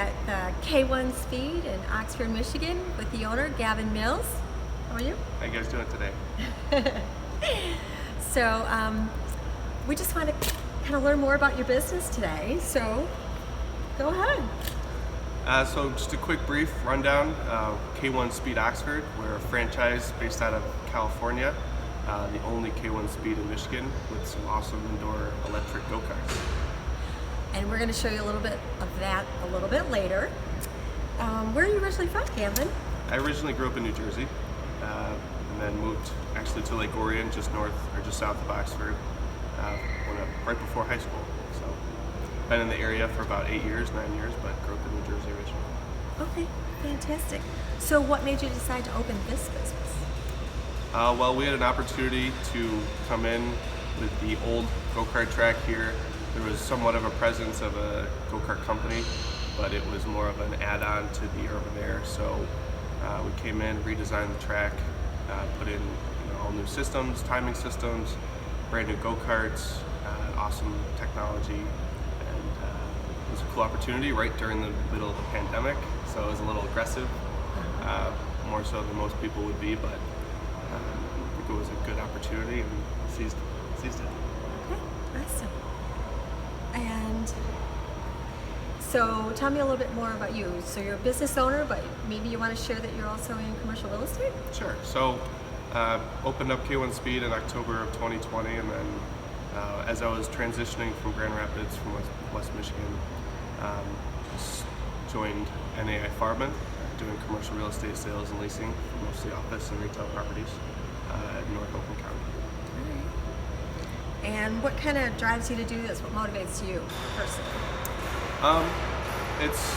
at the K1 Speed in Oxford, Michigan with the owner, Gavin Mills. How are you? How you guys doing today? So we just want to kind of learn more about your business today, so go ahead. So just a quick brief rundown. K1 Speed Oxford, we're a franchise based out of California, the only K1 Speed in Michigan with some awesome indoor electric go-karts. And we're going to show you a little bit of that a little bit later. Where are you originally from, Gavin? I originally grew up in New Jersey, and then moved actually to Lake Orion, just north or just south of Oxford, right before high school. So been in the area for about 9 years, but grew up in New Jersey originally. Okay, fantastic. So what made you decide to open this business? Well, we had an opportunity to come in with the old go-kart track here. There was somewhat of a presence of a go-kart company, but it was more of an add-on to the urban air. So we came in, redesigned the track, put in all new systems, timing systems, brand new go-karts, awesome technology, and it was a cool opportunity right during the middle of the pandemic. So it was a little aggressive, more so than most people would be, but I think it was a good opportunity and seized it. Okay, awesome. And so tell me a little bit more about you. So you're a business owner, but maybe you want to share that you're also in commercial real estate? Sure. So opened up K1 Speed in October of 2020, and then as I was transitioning from Grand Rapids from West Michigan, joined NAI Farman, doing commercial real estate sales and leasing for mostly office and retail properties in North Oakland County. And what kind of drives you to do this? What motivates you personally? It's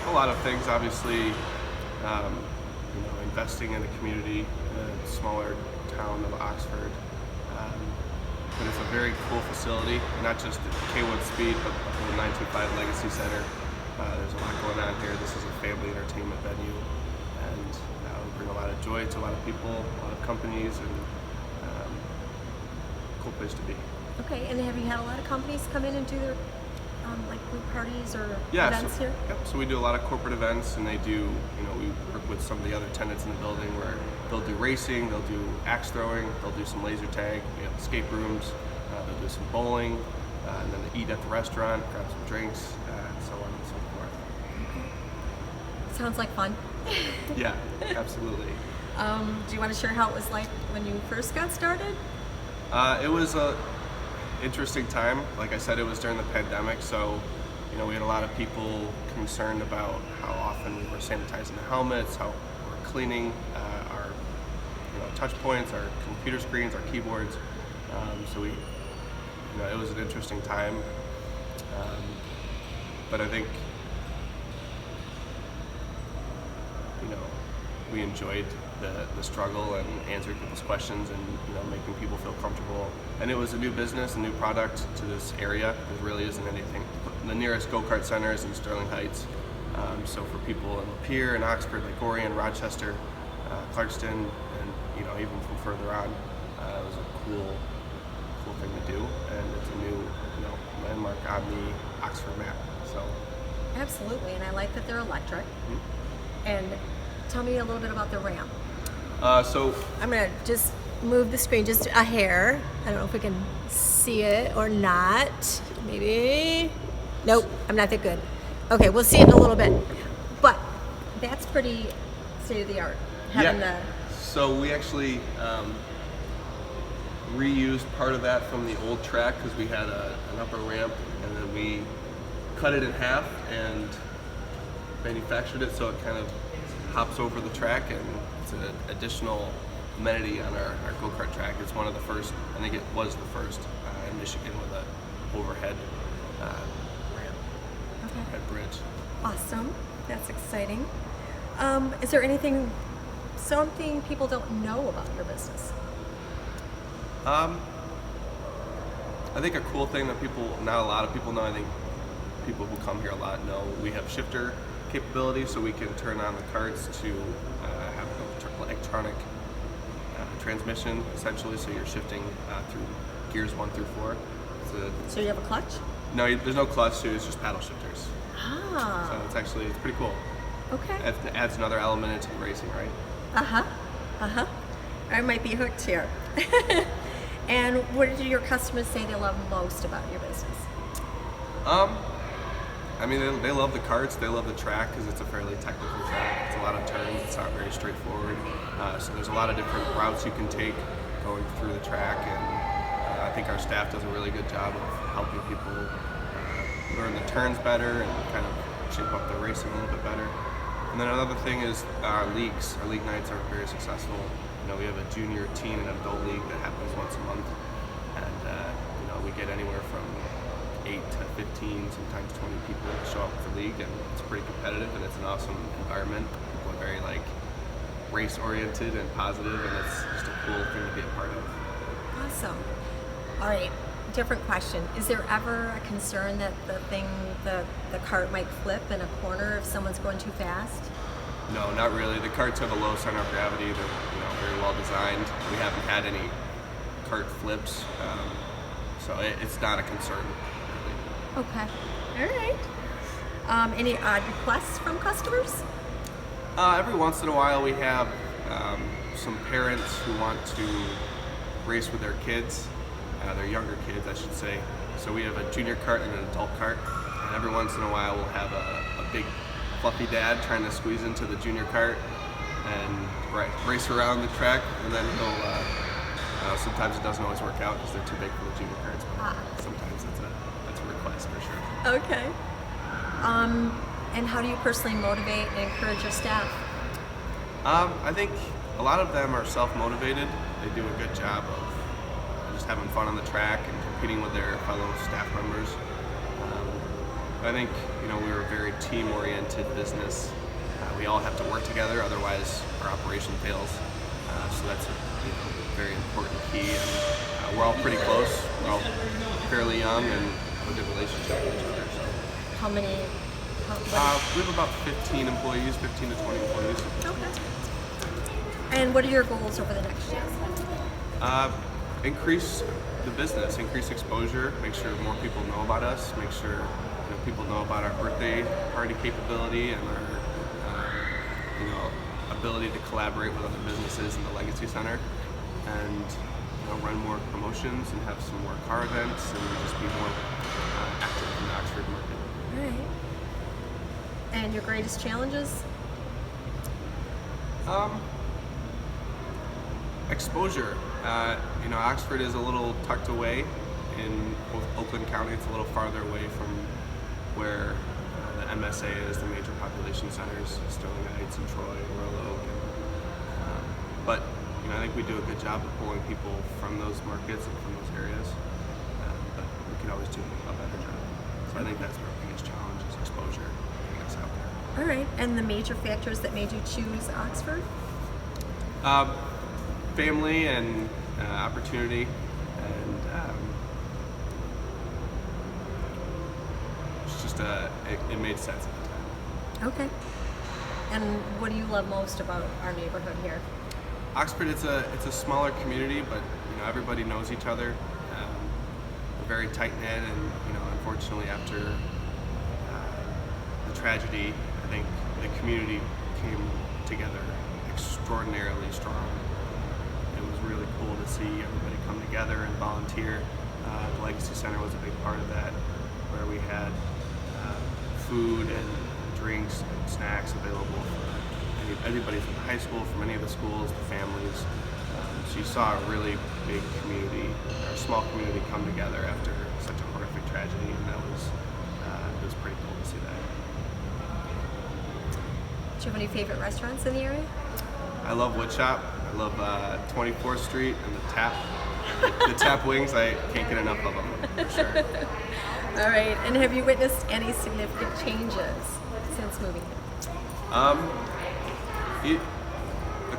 a lot of things. Obviously, investing in a community, in a smaller town of Oxford. But it's a very cool facility, not just the K1 Speed, but the 925 Legacy Center. There's a lot going on here. This is a family entertainment venue, and we bring a lot of joy to a lot of people, a lot of companies, and cool place to be. Okay, and have you had a lot of companies come in and do their like group parties or events here? Yep, so we do a lot of corporate events, and they do, we work with some of the other tenants in the building where they'll do racing, they'll do axe throwing, they'll do some laser tag, we have escape rooms, they'll do some bowling, and then they eat at the restaurant, grab some drinks, and so on and so forth. Okay. Sounds like fun. Yeah, absolutely. Do you want to share how it was like when you first got started? It was a interesting time. Like I said, it was during the pandemic, so we had a lot of people concerned about how often we were sanitizing the helmets, how we're cleaning our touch points, our computer screens, our keyboards. So we, it was an interesting time, but I think we enjoyed the struggle and answering people's questions and making people feel comfortable. And it was a new business, a new product to this area. There really isn't anything. The nearest go-kart center is in Sterling Heights. So for people in Lapeer and Oxford, Lake Orion, Rochester, Clarkston, and even from further on, it was a cool thing to do. And it's a new landmark on the Oxford map. So absolutely, and I like that they're electric. Mm-hmm. And tell me a little bit about the ramp. So I'm gonna just move the screen just a hair. I don't know if we can see it or not. Maybe. Nope, I'm not that good. Okay, we'll see it in a little bit. But that's pretty state of the art. So we actually reused part of that from the old track because we had an upper ramp, and then we cut it in half and manufactured it so it kind of hops over the track, and it's an additional amenity on our go-kart track. It's one of the first, I think it was the first in Michigan with an overhead ramp, overhead bridge. Awesome, that's exciting. Is there something people don't know about your business? I think a cool thing that not a lot of people know, I think people who come here a lot know, we have shifter capability, so we can turn on the karts to have an electronic transmission, essentially, so you're shifting through gears 1 through 4. So you have a clutch? No, there's no clutch too. It's just paddle shifters. Ah. So it's pretty cool. Okay. It adds another element into the racing, right? I might be hooked here. And what do your customers say they love most about your business? I mean, they love the karts. They love the track because it's a fairly technical track. It's a lot of turns. It's not very straightforward. So there's a lot of different routes you can take going through the track, and I think our staff does a really good job of helping people learn the turns better and kind of shape up the racing a little bit better. And then another thing is our leagues. Our league nights are very successful. We have a junior, teen, and adult league that happens once a month, and we get anywhere from 8 to 15, sometimes 20 people to show up for the league, and it's pretty competitive, and it's an awesome environment. People are very race oriented and positive, and it's just a cool thing to be a part of. Awesome. All right, different question. Is there ever a concern that the cart might flip in a corner if someone's going too fast? No, not really. The karts have a low center of gravity. They're very well designed. We haven't had any kart flips, so it's not a concern. Okay. All right. Any odd requests from customers? Every once in a while we have some parents who want to race with their kids, their younger kids I should say. So we have a junior kart and an adult kart, and every once in a while we'll have a big fluffy dad trying to squeeze into the junior kart and race around the track, and then he'll sometimes it doesn't always work out because they're too big for the junior karts, but sometimes that's a request for sure. Okay. And how do you personally motivate and encourage your staff? I think a lot of them are self-motivated. They do a good job of just having fun on the track and competing with their fellow staff members. I think we're a very team-oriented business. We all have to work together, otherwise our operation fails. So that's a very important key. And we're all pretty close. We're all fairly young and have a good relationship with each other. So. How many? We have about 15 employees, 15 to 20 employees. Okay. And what are your goals over the next year? Increase the business, increase exposure, make sure more people know about us, make sure people know about our birthday party capability and our ability to collaborate with other businesses in the Legacy Center, and run more promotions and have some more car events and just be more active in the Oxford market. All right. And your greatest challenges? Exposure. Oxford is a little tucked away in Oakland County. It's a little farther away from where the MSA is, the major population centers, Sterling Heights and Troy, Royal Oak. But I think we do a good job of pulling people from those markets and from those areas. But we could always do a better job. So I think that's our biggest challenge is exposure, getting us out there. All right. And the major factors that made you choose Oxford? Family and opportunity, and it's just it made sense at the time. Okay. And what do you love most about our neighborhood here? Oxford, it's a smaller community, but everybody knows each other. We're very tight knit, and unfortunately after the tragedy, I think the community came together extraordinarily strong. It was really cool to see everybody come together and volunteer. The Legacy Center was a big part of that, where we had food and drinks and snacks available for anybody from the high school, from any of the schools, the families. So you saw a really big community, or a small community come together after such a horrific tragedy, and that was it was pretty cool to see that. Do you have any favorite restaurants in the area? I love Woodshop. I love 24th Street and the Tap. The Tap wings, I can't get enough of them, for sure. All right, and have you witnessed any significant changes since moving here? The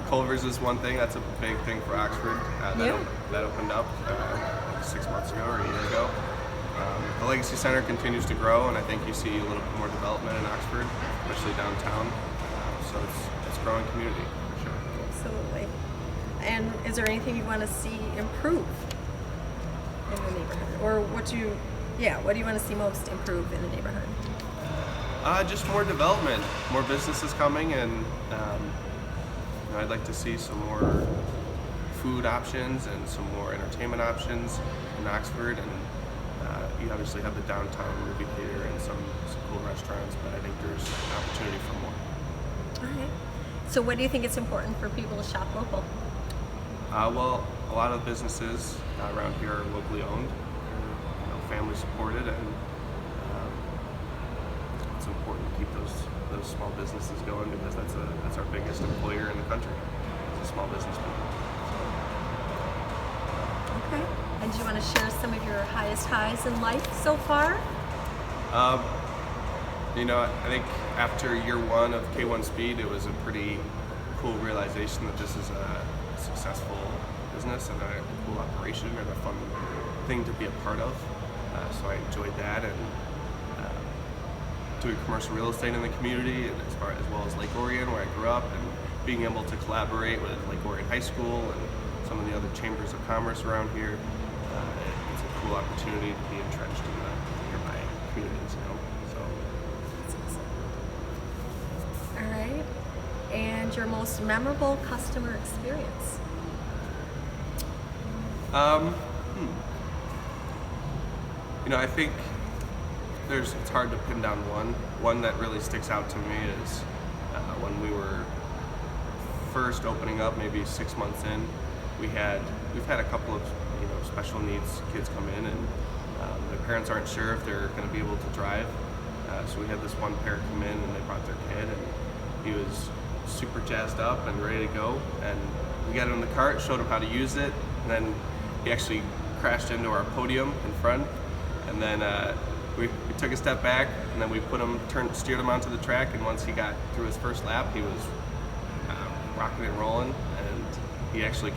Culver's is one thing. That's a big thing for Oxford. That opened up 6 months ago or a year ago. The Legacy Center continues to grow, and I think you see a little bit more development in Oxford, especially downtown. So it's a growing community, for sure. Absolutely. And is there anything you want to see improve in the neighborhood? Or what you Yeah, what do you want to see most improve in the neighborhood? Just more development, more businesses coming, and you know, I'd like to see some more food options and some more entertainment options in Oxford. And you obviously have the downtown movie theater and some cool restaurants, but I think there's an opportunity for more. All right. So what do you think it's important for people to shop local? Well, a lot of businesses around here are locally owned, you know, family supported, and it's important to keep those small businesses going because that's our biggest employer in the country. It's a small business people. Okay. And do you want to share some of your highest highs in life so far? You know, I think after year one of K1 Speed, it was a pretty cool realization that this is a successful business and a cool operation and a fun thing to be a part of. So I enjoyed that, and doing commercial real estate in the community, and as well as Lake Orion, where I grew up, and being able to collaborate with Lake Orion High School and some of the other chambers of commerce around here. It's a cool opportunity to be entrenched in the nearby communities, you know. So. All right. And your most memorable customer experience? You know, I think it's hard to pin down one. One that really sticks out to me is when we were first opening up, maybe 6 months in. We've had a couple of special needs kids come in, and their parents aren't sure if they're going to be able to drive. So we had this one parent come in, and they brought their kid, and he was super jazzed up and ready to go. And we got him in the cart, showed him how to use it, and then he actually crashed into our podium in front. And then we took a step back, and then we steered him onto the track. And once he got through his first lap, he was rocking and rolling. And he actually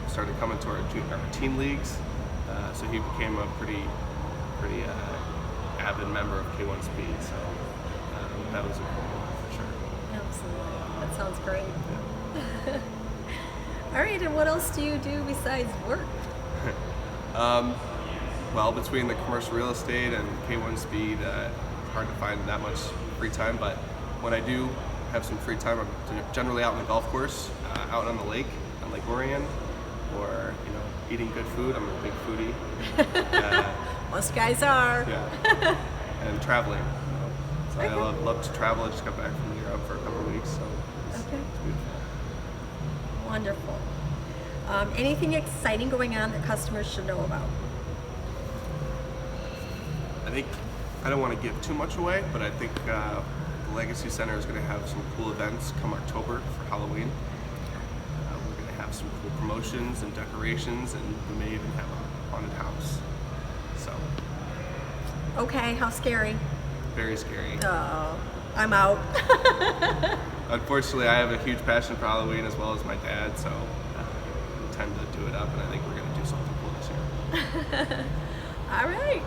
started coming to our teen leagues. So he became a pretty avid member of K1 Speed. So that was a cool one for sure. Absolutely. That sounds great. Yeah. All right, and what else do you do besides work? Well, between the commercial real estate and K1 Speed, it's hard to find that much free time, but when I do have some free time, I'm generally out on the golf course, out on the lake, on Lake Orion, or eating good food. I'm a big foodie. Most guys are. Yeah. And traveling. So I love to travel. I just got back from Europe for a couple of weeks, so it's beautiful. Wonderful. Anything exciting going on that customers should know about? I don't want to give too much away, but I think the Legacy Center is going to have some cool events come October for Halloween. We're going to have some cool promotions and decorations, and we may even have a haunted house. So. Okay, how scary? Very scary. Oh, I'm out. Unfortunately, I have a huge passion for Halloween as well as my dad, so we tend to do it up, and I think we're going to do something cool this year. All right.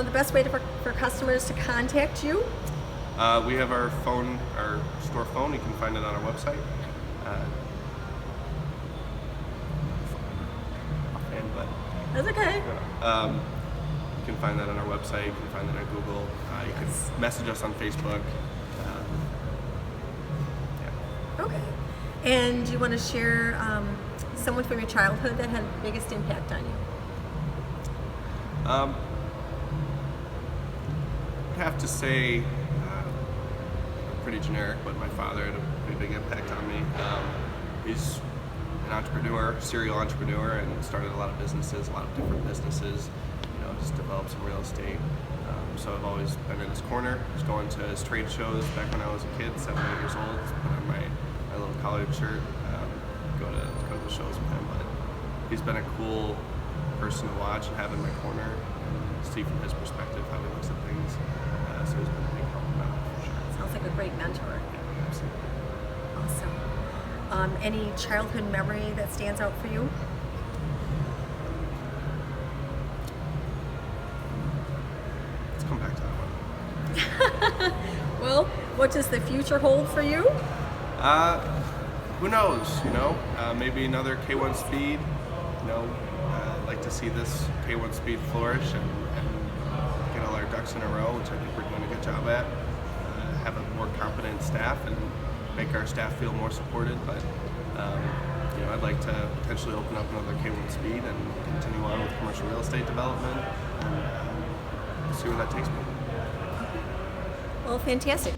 The best way for customers to contact you? We have our store phone. You can find it on our website. That's okay. You can find that on our website. You can find that on Google. You can message us on Facebook. Yeah. Okay. And do you want to share someone from your childhood that had the biggest impact on you? I'd have to say, pretty generic, but my father had a pretty big impact on me. He's an entrepreneur, serial entrepreneur, and started a lot of businesses, a lot of different businesses, just developed some real estate. So I've always been in his corner, just going to his trade shows back when I was a kid, 7 or 8 years old, put on my little collared shirt, go to the shows with him. But he's been a cool person to watch and have in my corner, and see from his perspective how he looks at things. So he's been a big help in that for sure. Sounds like a great mentor. Yeah, absolutely. Awesome. Any childhood memory that stands out for you? Let's come back to that one. Well, what does the future hold for you? Who knows? Maybe another K1 Speed. I'd like to see this K1 Speed flourish and ducks in a row, which I think we're doing a good job at. Have a more competent staff and make our staff feel more supported. But I'd like to potentially open up another K1 Speed and continue on with commercial real estate development and see where that takes me. Well, fantastic.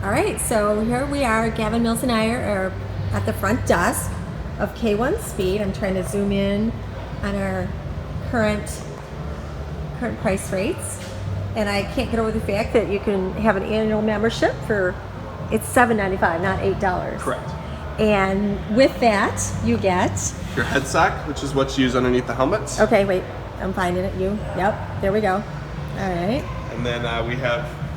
All right, so here we are. Gavin Mills and I are at the front desk of K1 Speed. I'm trying to zoom in on our current price rates, and I can't get over the fact that you can have an annual membership for it's $7.95, not $8. Correct. And with that, you get Your head sock, which is what's used underneath the helmets. okay. Wait, I'm finding it. Yep. There we go. All right. And then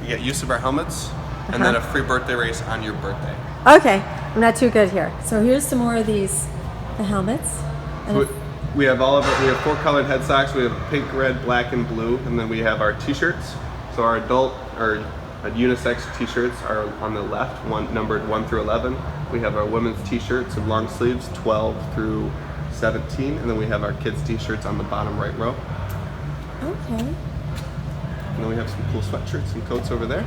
you get use of our helmets, and then a free birthday race on your birthday. Okay, I'm not too good here. So here's some more of the helmets. And We have all of it. We have 4 colored head socks. We have pink, red, black, and blue, and then we have our T-shirts. So our adult or unisex T-shirts are on the left, numbered 1 through 11. We have our women's T-shirts and long sleeves, 12 through 17, and then we have our kids' T-shirts on the bottom right row. Okay. And then we have some cool sweatshirts and coats over there.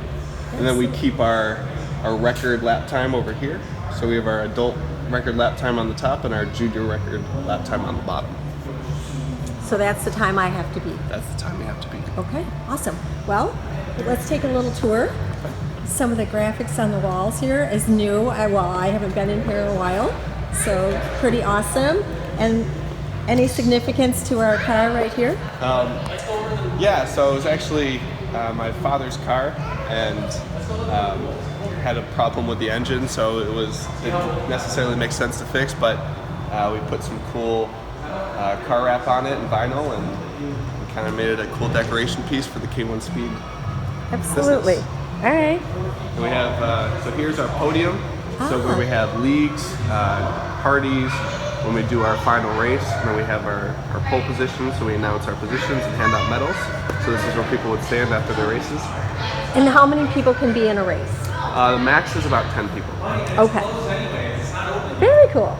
And then we keep our record lap time over here. So we have our adult record lap time on the top and our junior record lap time on the bottom. So that's the time I have to be. That's the time you have to be. Okay, awesome. Well, let's take a little tour. Some of the graphics on the walls here is new. I haven't been in here in a while, so pretty awesome. And any significance to our car right here? Yeah, so it was actually my father's car, and had a problem with the engine, so it didn't necessarily make sense to fix, but we put some cool car wrap on it and vinyl, and we kind of made it a cool decoration piece for the K1 Speed. Absolutely. Business. All right. And we have, so here's our podium, so where we have leagues, parties, when we do our final race, and then we have our pole positions, so we announce our positions and hand out medals. So this is where people would stand after their races. And how many people can be in a race? The max is about 10 people. Okay. Very cool.